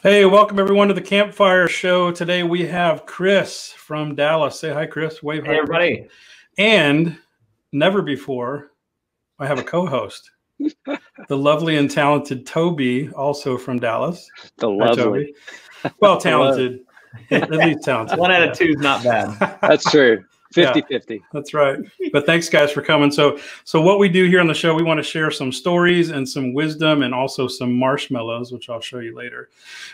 Hey, welcome everyone to the Campfire Show. Today we have Chris from Dallas. Say hi, Chris. Wave hi. Hey, everybody. And never before, I have a co-host, the lovely and talented Toby, also from Dallas. The lovely. Hi, Toby. Well, talented. At least talented. 1 out of 2 is not bad. That's true. 50-50. Yeah, that's right. But thanks, guys, for coming. So what we do here on the show, we want to share some stories and some wisdom and also some marshmallows, which I'll show you later.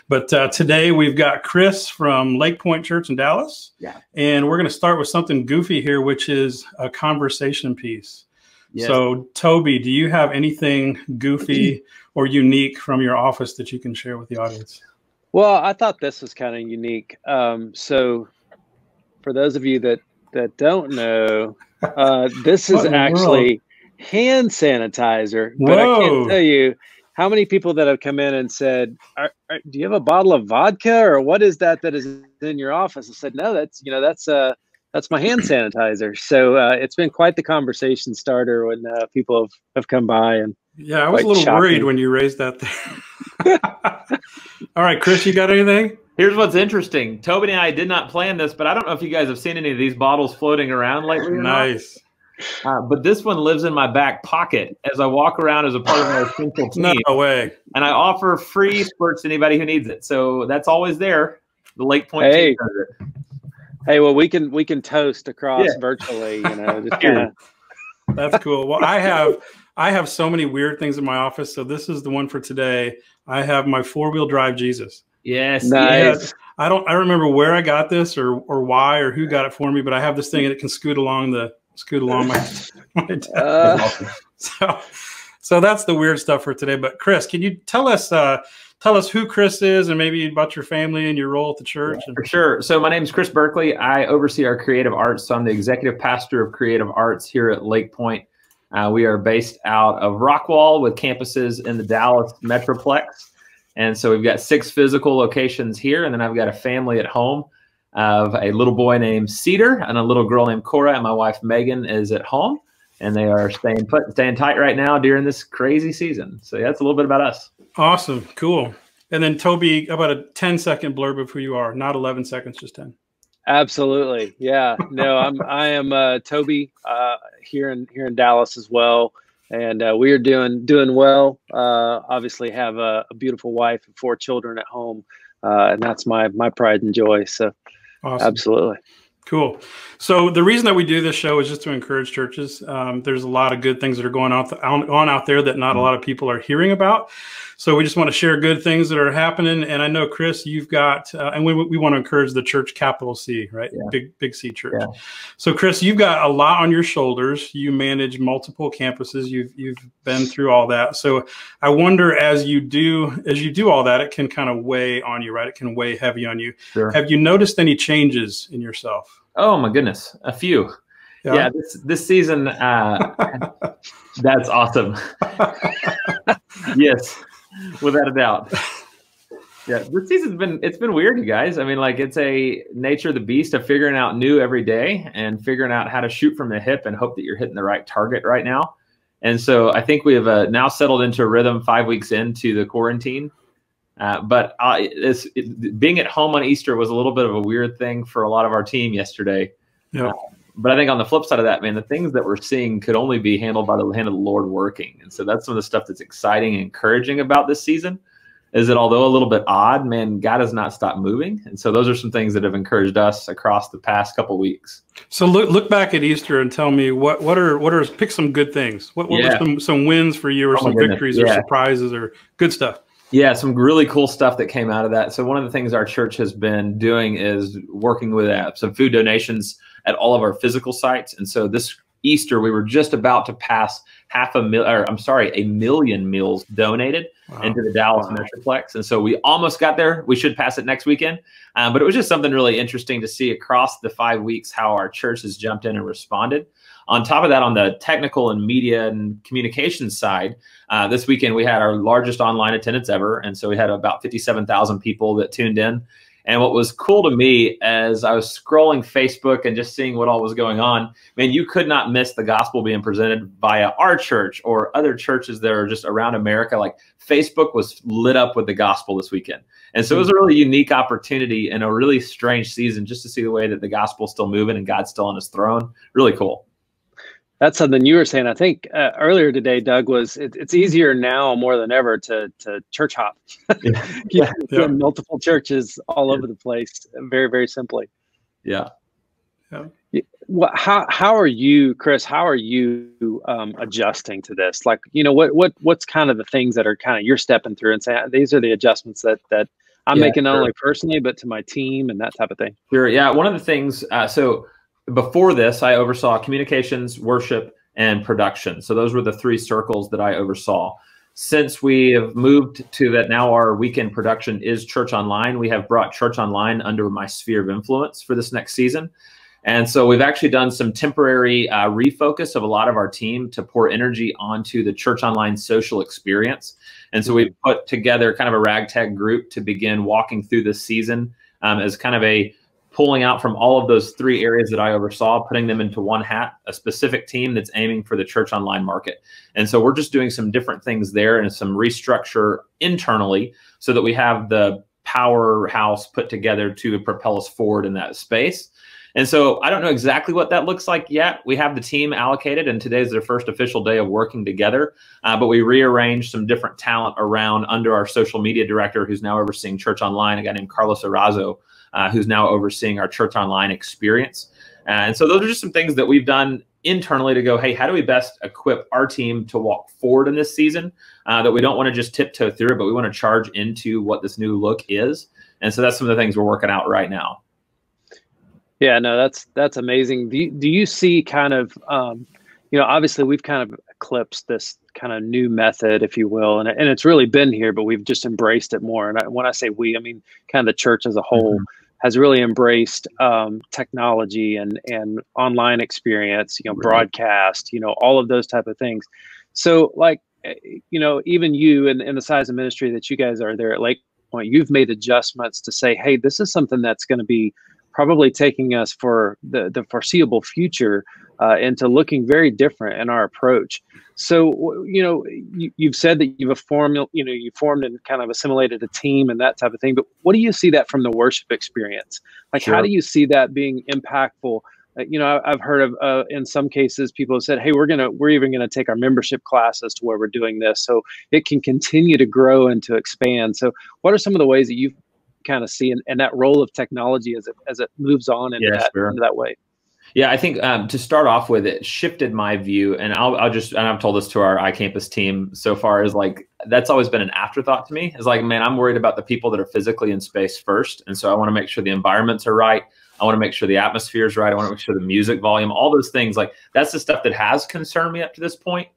But today we've got Chris from Lake Pointe Church in Dallas. Yeah. And we're going to start with something goofy here, which is a conversation piece. Yes. So, Toby, do you have anything goofy or unique from your office that you can share with the audience? Well, I thought this was kind of unique. So for those of you that don't know, this is actually hand sanitizer. But I can't tell you how many people that have come in and said, do you have a bottle of vodka or what is that is in your office? I said, no, that's my hand sanitizer. So it's been quite the conversation starter when people have come by. And yeah, I was a little worried when you raised that there. All right, Chris, you got anything? Here's what's interesting. Toby and I did not plan this, but I don't know if you guys have seen any of these bottles floating around lately. Nice. But this one lives in my back pocket as I walk around as a part of my essential team. No way. And I offer free squirts to anybody who needs it. So that's always there. The Lake Pointe team. Hey, well, we can toast across virtually, just kinda. That's cool. Well, I have so many weird things in my office. So this is the one for today. I have my 4-wheel drive Jesus. Yes. Nice. I don't remember where I got this or why or who got it for me, but I have this thing and it can scoot along my desk. So that's the weird stuff for today. But Chris, can you tell us who Chris is and maybe about your family and your role at the church? Yeah, for sure. So my name is Chris Burkley. I oversee our creative arts. So I'm the executive pastor of creative arts here at Lake Pointe. We are based out of Rockwall with campuses in the Dallas Metroplex. And so we've got 6 physical locations here. And then I've got a family at home of a little boy named Cedar and a little girl named Cora. And my wife, Megan, is at home. And they are staying tight right now during this crazy season. So yeah, that's a little bit about us. Awesome. Cool. And then Toby, about a 10-second blurb of who you are, not 11 seconds, just 10. Absolutely. Yeah. No, I am Toby here in Dallas as well. And we are doing well. Obviously have a beautiful wife and 4 children at home. And that's my pride and joy. So awesome. Absolutely. Cool. So the reason that we do this show is just to encourage churches. There's a lot of good things that are going on out there that not a lot of people are hearing about. So we just want to share good things that are happening. And I know, Chris, you've got, and we want to encourage the church, capital C, right? Yeah. Big C church. Yeah. So Chris, you've got a lot on your shoulders. You manage multiple campuses. You've been through all that. So I wonder, as you do all that, it can kind of weigh on you, right? It can weigh heavy on you. Sure. Have you noticed any changes in yourself? Oh my goodness, a few. Yeah, this season, that's awesome. Yes, without a doubt. Yeah, this season's been weird, you guys. I mean, like, it's a nature of the beast of figuring out new every day and figuring out how to shoot from the hip and hope that you're hitting the right target right now. And so I think we have now settled into a rhythm 5 weeks into the quarantine. But being at home on Easter was a little bit of a weird thing for a lot of our team yesterday. Yeah. But I think on the flip side of that, man, the things that we're seeing could only be handled by the hand of the Lord working. And so that's some of the stuff that's exciting and encouraging about this season, is that although a little bit odd, man, God has not stopped moving. And so those are some things that have encouraged us across the past couple of weeks. So look back at Easter and tell me what are pick some good things. What were some wins for you or some victories or surprises or good stuff? Yeah, some really cool stuff that came out of that. So one of the things our church has been doing is working with some food donations at all of our physical sites. And so this Easter, we were just about to pass a million meals donated into the Dallas Metroplex. And so we almost got there. We should pass it next weekend. But it was just something really interesting to see across the 5 weeks how our church has jumped in and responded. On top of that, on the technical and media and communications side, this weekend we had our largest online attendance ever. And so we had about 57,000 people that tuned in. And what was cool to me as I was scrolling Facebook and just seeing what all was going on, man, you could not miss the gospel being presented via our church or other churches that are just around America. Like Facebook was lit up with the gospel this weekend. And so it was a really unique opportunity in a really strange season just to see the way that the gospel's still moving and God's still on his throne. Really cool. That's something you were saying, I think, earlier today, Doug, was it's easier now more than ever to church hop. Yeah. Multiple churches all over the place, very, very simply. Yeah. How are you, Chris? How are you adjusting to this? Like, what's kind of the things that are kind of you're stepping through and saying these are the adjustments that I'm making not only personally but to my team and that type of thing. Sure. Yeah. One of the things. So before this, I oversaw communications, worship, and production. So those were the three circles that I oversaw. Since we have moved to that, now our weekend production is Church Online. We have brought Church Online under my sphere of influence for this next season. And so we've actually done some temporary refocus of a lot of our team to pour energy onto the Church Online social experience. And so we put together kind of a ragtag group to begin walking through this season as kind of a pulling out from all of those three areas that I oversaw, putting them into one hat, a specific team that's aiming for the Church Online market. And so we're just doing some different things there and some restructure internally so that we have the powerhouse put together to propel us forward in that space. And so I don't know exactly what that looks like yet. We have the team allocated, and today's their first official day of working together. But we rearranged some different talent around under our social media director, who's now overseeing Church Online, a guy named Carlos Arazo, who's now overseeing our Church Online experience. And so those are just some things that we've done internally to go, hey, how do we best equip our team to walk forward in this season? That we don't want to just tiptoe through it, but we want to charge into what this new look is. And so that's some of the things we're working out right now. Yeah, no, that's amazing. Do you see kind of, obviously we've kind of eclipsed this kind of new method, if you will, and it's really been here, but we've just embraced it more. And when I say we, I mean kind of the church as a whole has really embraced technology and online experience, broadcast, all of those type of things. So like, even you and the size of ministry that you guys are there at Lake Pointe, you've made adjustments to say, hey, this is something that's going to be probably taking us for the foreseeable future into looking very different in our approach. So, you've said that you formed and kind of assimilated a team and that type of thing, but what do you see that from the worship experience? Like, How do you see that being impactful? I've heard of in some cases people have said, hey, we're even going to take our membership classes to where we're doing this so it can continue to grow and to expand. So what are some of the ways that you kind of see and that role of technology as it moves on into that way? Yeah, I think to start off with, it shifted my view, and I've told this to our iCampus team so far, is like, that's always been an afterthought to me. It's like, man, I'm worried about the people that are physically in space first. And so I want to make sure the environments are right. I want to make sure the atmosphere is right. I want to make sure the music volume, all those things, like that's the stuff that has concerned me up to this point.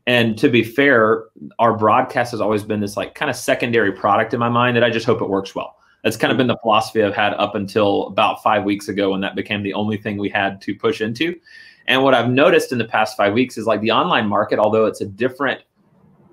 And to be fair, our broadcast has always been this like kind of secondary product in my mind that I just hope it works well. That's kind of been the philosophy I've had up until about 5 weeks ago, when that became the only thing we had to push into. And what I've noticed in the past 5 weeks is like the online market, although it's a different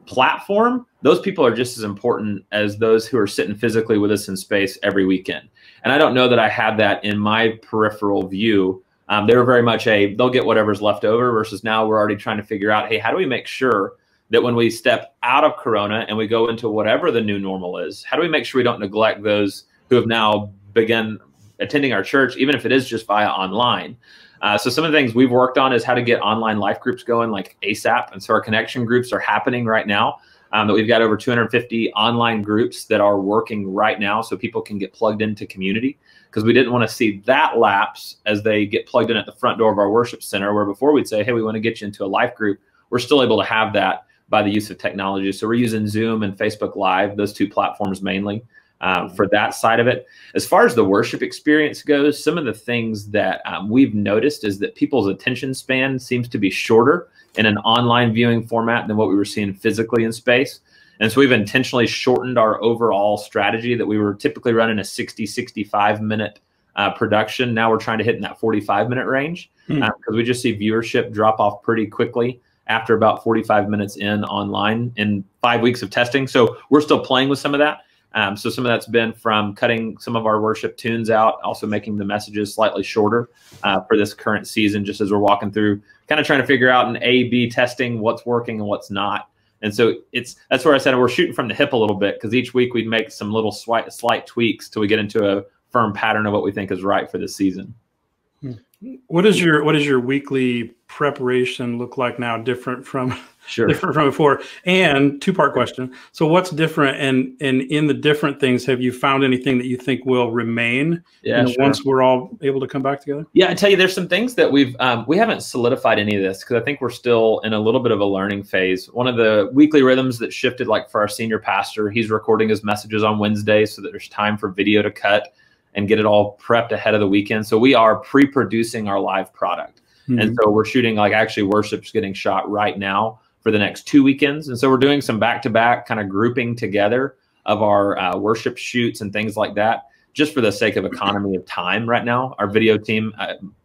platform, those people are just as important as those who are sitting physically with us in space every weekend. And I don't know that I had that in my peripheral view. They were very much they'll get whatever's left over, versus now we're already trying to figure out, hey, how do we make sure that when we step out of Corona and we go into whatever the new normal is, how do we make sure we don't neglect those who have now begun attending our church, even if it is just via online? So some of the things we've worked on is how to get online life groups going like ASAP. And so our connection groups are happening right now. That we've got over 250 online groups that are working right now so people can get plugged into community, because we didn't want to see that lapse as they get plugged in at the front door of our worship center, where before we'd say, hey, we want to get you into a life group. We're still able to have that by the use of technology. So we're using Zoom and Facebook Live, those two platforms mainly for that side of it. As far as the worship experience goes, some of the things that we've noticed is that people's attention span seems to be shorter in an online viewing format than what we were seeing physically in space. And so we've intentionally shortened our overall strategy that we were typically running a 65 minute production. Now we're trying to hit in that 45-minute range because we just see viewership drop off pretty quickly after about 45 minutes in online in 5 weeks of testing. So we're still playing with some of that. So some of that's been from cutting some of our worship tunes out, also making the messages slightly shorter for this current season, just as we're walking through, kind of trying to figure out an A/B testing what's working and what's not. And so that's where I said we're shooting from the hip a little bit, because each week we'd make some little slight tweaks till we get into a firm pattern of what we think is right for this season. What does your weekly preparation look like now, different from before? And two-part question. So what's different, and in the different things, have you found anything that you think will remain once we're all able to come back together? Yeah, I tell you, there's some things that we haven't solidified any of this, because I think we're still in a little bit of a learning phase. One of the weekly rhythms that shifted, like for our senior pastor, he's recording his messages on Wednesday so that there's time for video to cut and get it all prepped ahead of the weekend. So we are pre-producing our live product. Mm-hmm. And so we're shooting, like actually worship's getting shot right now for the next 2 weekends. And so we're doing some back-to-back kind of grouping together of our worship shoots and things like that, just for the sake of economy of time right now. Our video team,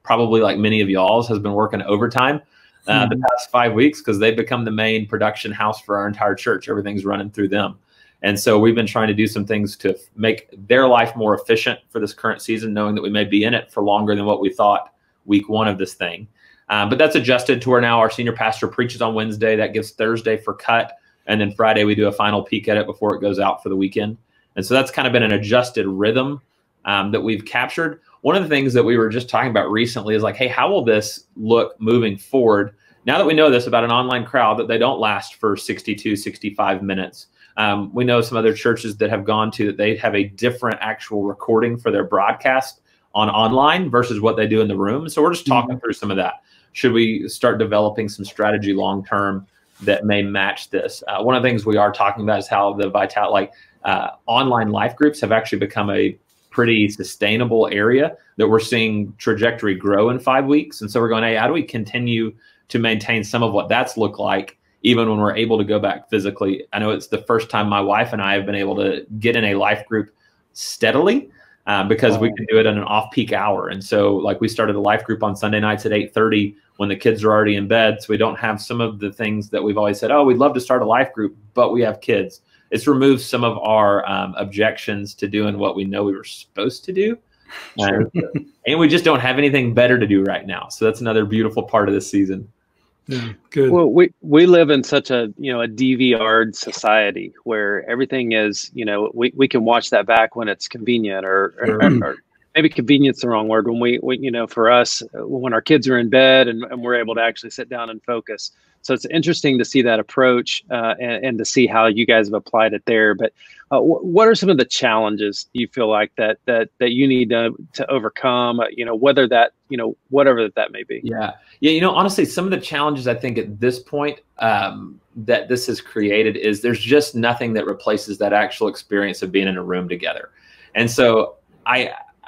probably like many of y'all's, has been working overtime the past 5 weeks, because they've become the main production house for our entire church. Everything's running through them. And so we've been trying to do some things to make their life more efficient for this current season, knowing that we may be in it for longer than what we thought week one of this thing. But that's adjusted to where now our senior pastor preaches on Wednesday. That gives Thursday for cut. And then Friday, we do a final peek at it before it goes out for the weekend. And so that's kind of been an adjusted rhythm that we've captured. One of the things that we were just talking about recently is like, hey, how will this look moving forward? Now that we know this about an online crowd, that they don't last for 62, 65 minutes. We know some other churches that have gone to that they have a different actual recording for their broadcast on online versus what they do in the room. So we're just talking through some of that. Should we start developing some strategy long-term that may match this? One of the things we are talking about is how the online life groups have actually become a pretty sustainable area that we're seeing trajectory grow in 5 weeks. And so we're going, hey, how do we continue to maintain some of what that's looked like, even when we're able to go back physically? I know it's the first time my wife and I have been able to get in a life group steadily because we can do it at an off-peak hour. And so like we started a life group on Sunday nights at 8:30 when the kids are already in bed. So we don't have some of the things that we've always said, oh, we'd love to start a life group, but we have kids. It's removed some of our objections to doing what we know we were supposed to do. And we just don't have anything better to do right now. So that's another beautiful part of this season. Yeah, good. Well, we live in such a DVR'd society where everything is, we can watch that back when it's convenient, or maybe convenience the wrong word. When we for us, when our kids are in bed and we're able to actually sit down and focus. So it's interesting to see that approach and to see how you guys have applied it there. But what are some of the challenges you feel like that you need to overcome? Whether that whatever that may be. Yeah. Honestly, some of the challenges I think at this point that this has created is there's just nothing that replaces that actual experience of being in a room together. And so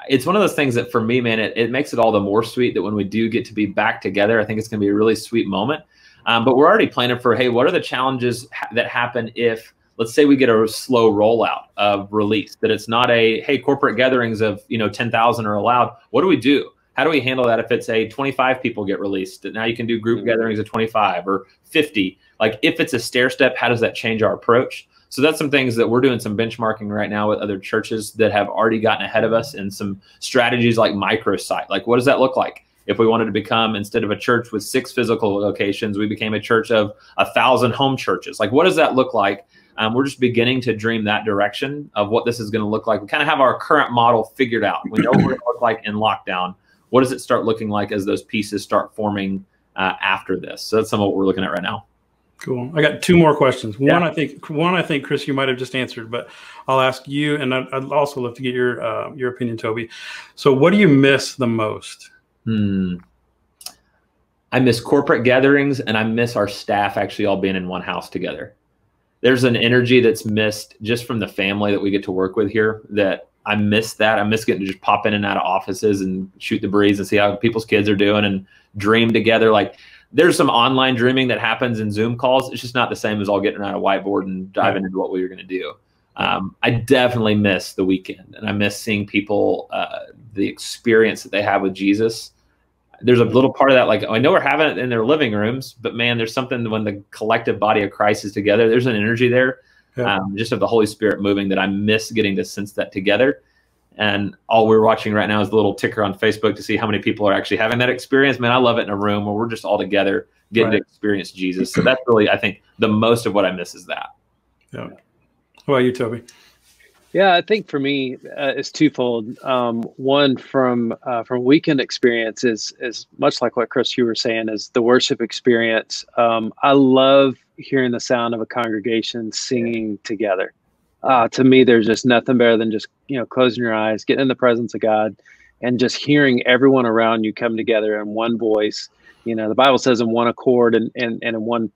it's one of those things that for me, man, it makes it all the more sweet that when we do get to be back together, I think it's going to be a really sweet moment. But we're already planning for, hey, what are the challenges that happen if, let's say we get a slow rollout of release, that it's not hey, corporate gatherings of, 10,000 are allowed. What do we do? How do we handle that if it's 25 people get released? Now you can do group gatherings of 25 or 50. Like if it's a stair step, how does that change our approach? So that's some things that we're doing some benchmarking right now with other churches that have already gotten ahead of us, and some strategies like microsite. Like what does that look like? If we wanted to become, instead of a church with 6 physical locations, we became a church of 1,000 home churches. Like, what does that look like? We're just beginning to dream that direction of what this is going to look like. We kind of have our current model figured out. We know what it's going to look like in lockdown. What does it start looking like as those pieces start forming after this? So that's some of what we're looking at right now. Cool. I got 2 more questions. Yeah. One, I think, Chris, you might have just answered, but I'll ask you, and I'd also love to get your opinion, Toby. So what do you miss the most? I miss corporate gatherings, and I miss our staff actually all being in one house together. There's an energy that's missed just from the family that we get to work with here, that I miss that. I miss getting to just pop in and out of offices and shoot the breeze and see how people's kids are doing and dream together. Like there's some online dreaming that happens in Zoom calls. It's just not the same as all getting on a whiteboard and diving into what we were going to do. I definitely miss the weekend, and I miss seeing people, the experience that they have with Jesus. There's a little part of that, like I know we're having it in their living rooms, but man, there's something when the collective body of Christ is together. There's an energy there just of the Holy Spirit moving, that I miss getting to sense that together. And all we're watching right now is the little ticker on Facebook to see how many people are actually having that experience. Man, I love it in a room where we're just all together getting to experience Jesus. So that's really, I think, the most of what I miss is that. Yeah. How about you, Toby? Yeah, I think for me, it's twofold. One from weekend experience is much like what Chris, you were saying, is the worship experience. I love hearing the sound of a congregation singing together. To me, there's just nothing better than just, closing your eyes, getting in the presence of God, and just hearing everyone around you come together in one voice. The Bible says in one accord and in one,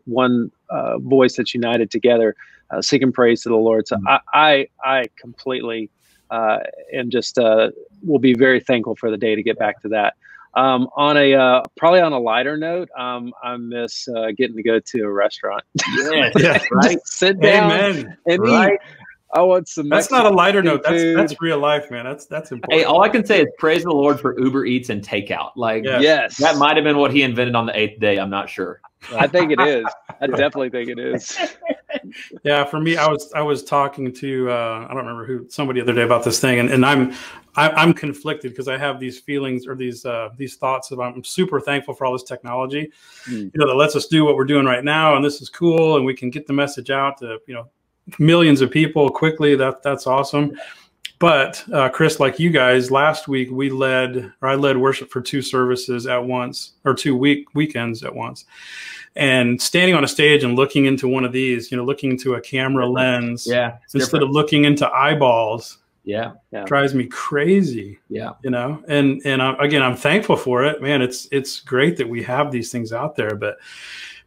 one voice that's united together, singing praise to the Lord. So I completely and just will be very thankful for the day to get back to that. On a probably on a lighter note, I miss getting to go to a restaurant. Yeah, right. Sit down and eat. I want some. That's not a lighter note. That's real life, man. That's important. Hey, all I can say is praise the Lord for Uber Eats and takeout. Like, yes, that might have been what he invented on the 8th day. I'm not sure. I think it is. I definitely think it is. Yeah, for me, I was talking to I don't remember somebody the other day about this thing, and I'm conflicted because I have these feelings or these thoughts of I'm super thankful for all this technology, that lets us do what we're doing right now, and this is cool, and we can get the message out to millions of people quickly. That's awesome. But Chris, like you guys, last week I led worship for 2 services at once, or 2 weekends at once. And standing on a stage and looking into one of these, looking into a camera lens, instead of looking into eyeballs, drives me crazy. And again, I'm thankful for it, man. It's great that we have these things out there, but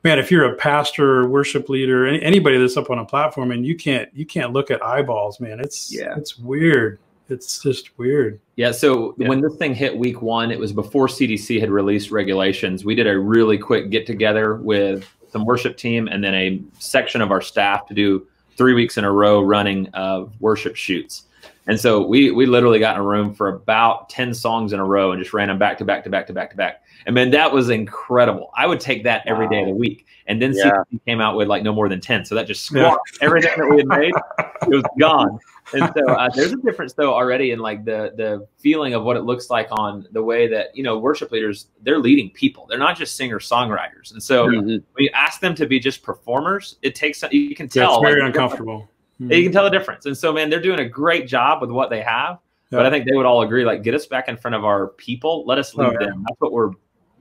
man, if you're a pastor or worship leader, anybody that's up on a platform, and you can't look at eyeballs, man, it's weird. It's just weird. Yeah. So when this thing hit week 1, it was before CDC had released regulations. We did a really quick get together with some worship team and then a section of our staff to do 3 weeks in a row running of worship shoots. And so we literally got in a room for about 10 songs in a row and just ran them back to back to back to back to back. And man, that was incredible. I would take that every day of the week. And then CDC came out with like no more than 10. So that just squashed everything that we had made. It was gone. And so there's a difference though already in like the feeling of what it looks like on the way that, worship leaders, they're leading people. They're not just singer-songwriters. And so when you ask them to be just performers, it takes, you can tell. It's very uncomfortable. You can tell the difference. And so, man, they're doing a great job with what they have. But I think they would all agree, like, get us back in front of our people. Let us lead them. That's what we're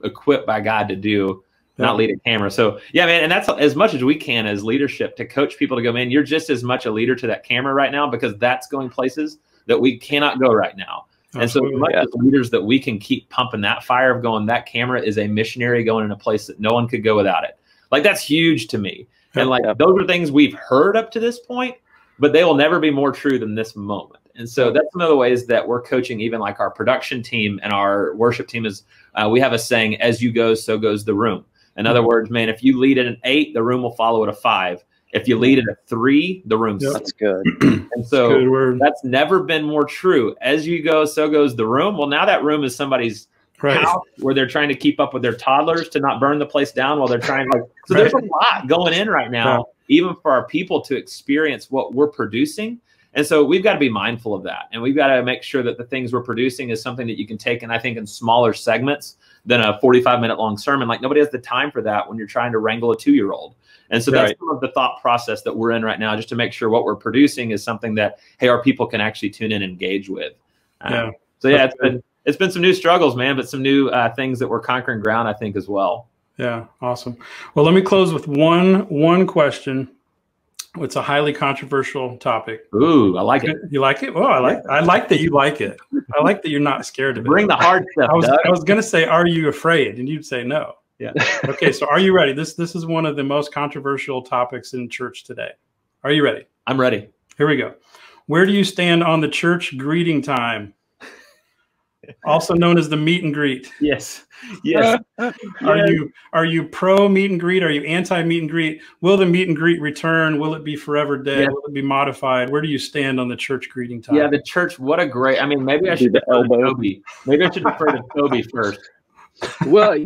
equipped by God to do, not lead a camera. So, yeah, man, and that's as much as we can as leadership to coach people to go, man, you're just as much a leader to that camera right now because that's going places that we cannot go right now. And so as much as leaders that we can keep pumping that fire of going, that camera is a missionary going in a place that no one could go without it. Like, that's huge to me. And like, those are things we've heard up to this point, but they will never be more true than this moment. And so that's one of the ways that we're coaching even like our production team and our worship team is we have a saying, as you go, so goes the room. In other words, man, if you lead at an 8, the room will follow at a 5. If you lead at a 3, the room's That's good. And so that's never been more true. As you go, so goes the room. Well, now that room is somebody's house where they're trying to keep up with their toddlers to not burn the place down while they're trying to so there's a lot going in right now, even for our people to experience what we're producing. And so we've got to be mindful of that. And we've got to make sure that the things we're producing is something that you can take, and I think in smaller segments than a 45-minute long sermon. Like, nobody has the time for that when you're trying to wrangle a 2-year-old. And so that's some of the thought process that we're in right now, just to make sure what we're producing is something that, hey, our people can actually tune in and engage with. So yeah, it's been some new struggles, man, but some new things that we're conquering ground, I think, as well. Yeah, awesome. Well, let me close with one question. It's a highly controversial topic. Ooh, I like it. You like it? Oh, I like that you like it. I like that you're not scared of it. Bring the hard stuff. I was going to say, are you afraid? And you'd say no. Yeah. Okay, so are you ready? This is one of the most controversial topics in church today. Are you ready? I'm ready. Here we go. Where do you stand on the church greeting time? Also known as the meet and greet. Yes. Yes. Are you pro meet and greet? Are you anti meet and greet? Will the meet and greet return? Will it be forever dead? Yeah. Will it be modified? Where do you stand on the church greeting time? Yeah, the church. What a great. I mean, maybe I should defer to Toby. Maybe I should defer to Toby first. Well,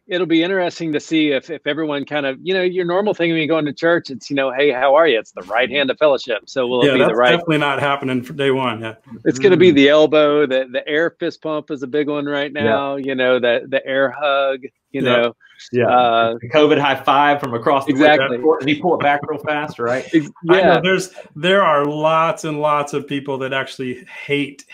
it'll be interesting to see if everyone kind of, your normal thing when you go into church, it's, hey, how are you? It's the right hand of fellowship. So will it be the right? Definitely not happening for day one. Yeah. It's going to be the elbow, the air fist pump is a big one right now. The air hug, know. Yeah, the COVID high five from across the exactly. Did he pull it back real fast, right? Yeah, I know there are lots and lots of people that actually hate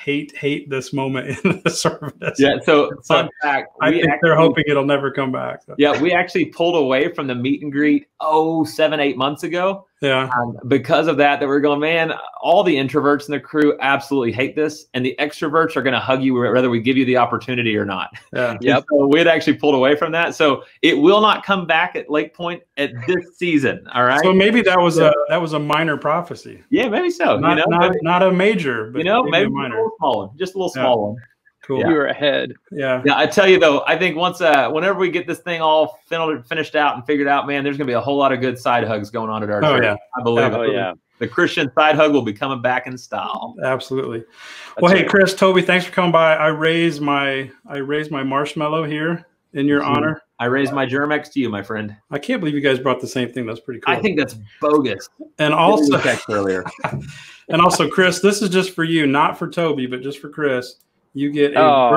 this moment in the service. Yeah, so fun fact, I think they're hoping it'll never come back. So. Yeah, we actually pulled away from the meet and greet 7-8 months ago. Yeah, because of that, we're going, man, all the introverts in the crew absolutely hate this, and the extroverts are going to hug you whether we give you the opportunity or not. Yeah, yep. So we had actually pulled away from that, so it will not come back at Lake Pointe at this season. All right. So maybe that was a minor prophecy. Yeah, maybe so. Not a major, but maybe a minor. A little small one, just a little small one. Cool. Yeah. You were ahead. Yeah. Yeah. I tell you though, I think once, whenever we get this thing all finished out and figured out, man, there's going to be a whole lot of good side hugs going on at our church. Yeah. I believe it. Oh, yeah. The Christian side hug will be coming back in style. Absolutely. Well, hey, Chris, Toby, thanks for coming by. I raised my marshmallow here in your honor. I raised my Germex to you, my friend. I can't believe you guys brought the same thing. That's pretty cool. I think that's bogus. And also, earlier. And also, Chris, this is just for you, not for Toby, but just for Chris. You get a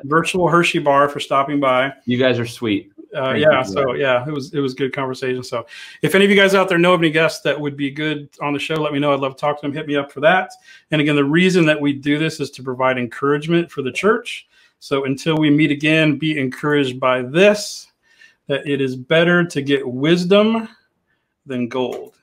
virtual Hershey bar for stopping by. You guys are sweet. It was good conversation. So if any of you guys out there know of any guests that would be good on the show, let me know. I'd love to talk to them. Hit me up for that. And again, the reason that we do this is to provide encouragement for the church. So until we meet again, be encouraged by this, that it is better to get wisdom than gold.